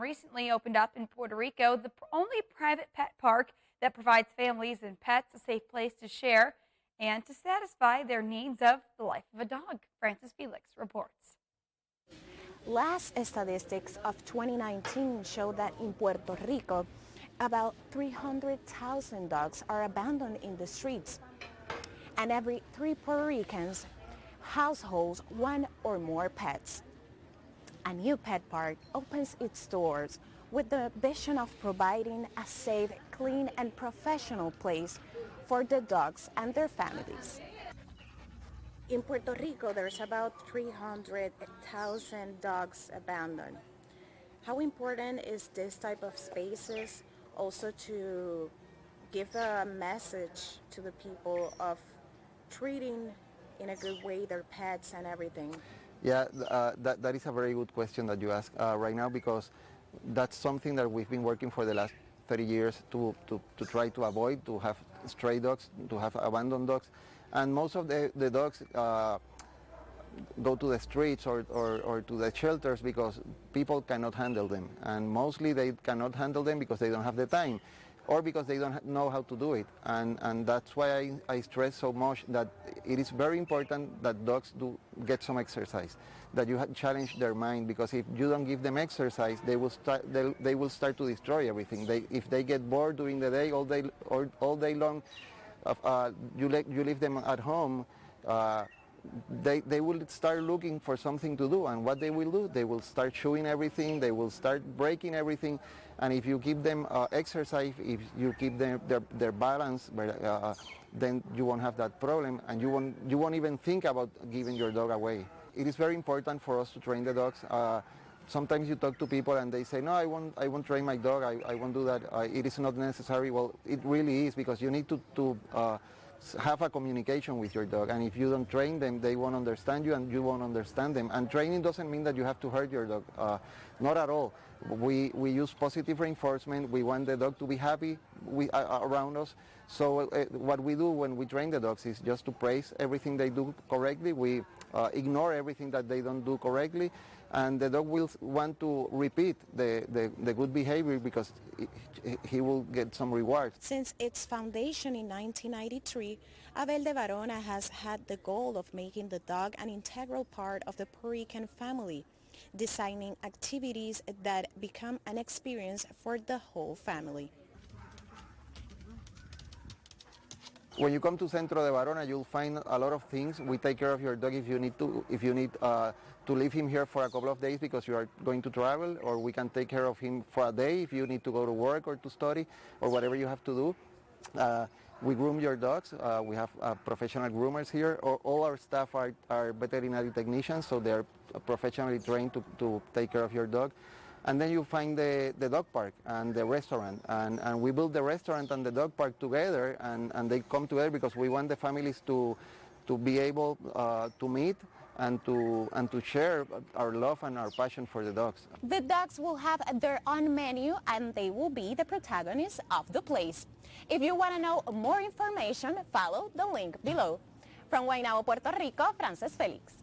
Recently opened up in Puerto Rico, the only private pet park that provides families and pets a safe place to share and to satisfy their needs of the life of a dog. Francis Felix reports. Last statistics of 2019 show that in Puerto Rico, about 300,000 dogs are abandoned in the streets, and every 3 Puerto Ricans households 1 or more pets. A new pet park opens its doors with the vision of providing a safe, clean, and professional place for the dogs and their families. In Puerto Rico, there's about 300,000 dogs abandoned. How important is this type of spaces also to give a message to the people of treating in a good way their pets and everything? Yeah, that is a very good question that you ask right now, because that's something that we've been working for the last 30 years to try to avoid, to have stray dogs, to have abandoned dogs. And most of the dogs go to the streets or to the shelters because people cannot handle them. And mostly they cannot handle them because they don't have the time, or because they don't know how to do it. And that's why I stress so much that it is very important that dogs do get some exercise, that you challenge their mind, because if you don't give them exercise, they will start to destroy everything. If they get bored during the day, all day long, you leave them at home, they will start looking for something to do, and what they will do, they will start chewing everything, they will start breaking everything. And if you give them exercise, if you keep their balance, then you won't have that problem, and you won't even think about giving your dog away. It is very important for us to train the dogs. Sometimes you talk to people and they say, no, I won't train my dog, I won't do that, it is not necessary. Well, it really is, because you need to have a communication with your dog, and if you don't train them, they won't understand you and you won't understand them. And training doesn't mean that you have to hurt your dog, not at all. We use positive reinforcement. We want the dog to be happy around us. So what we do when we train the dogs is just to praise everything they do correctly. We ignore everything that they don't do correctly, and the dog will want to repeat the good behavior because he will get some reward. Since its foundation in 1993, Abel de Varona has had the goal of making the dog an integral part of the Puerto Rican family, designing activities that become an experience for the whole family. When you come to Centro de Varona, you'll find a lot of things. We take care of your dog if you need to leave him here for a couple of days because you are going to travel, or we can take care of him for a day if you need to go to work or to study or whatever you have to do. We groom your dogs. We have professional groomers here. All our staff are veterinary technicians, so they're professionally trained to take care of your dog. And then you find the dog park and the restaurant, and we build the restaurant and the dog park together, and they come together because we want the families to be able to meet and to share our love and our passion for the dogs. The dogs will have their own menu, and they will be the protagonists of the place. If you want to know more information, follow the link below. From Guaynabo, Puerto Rico, Francis Felix.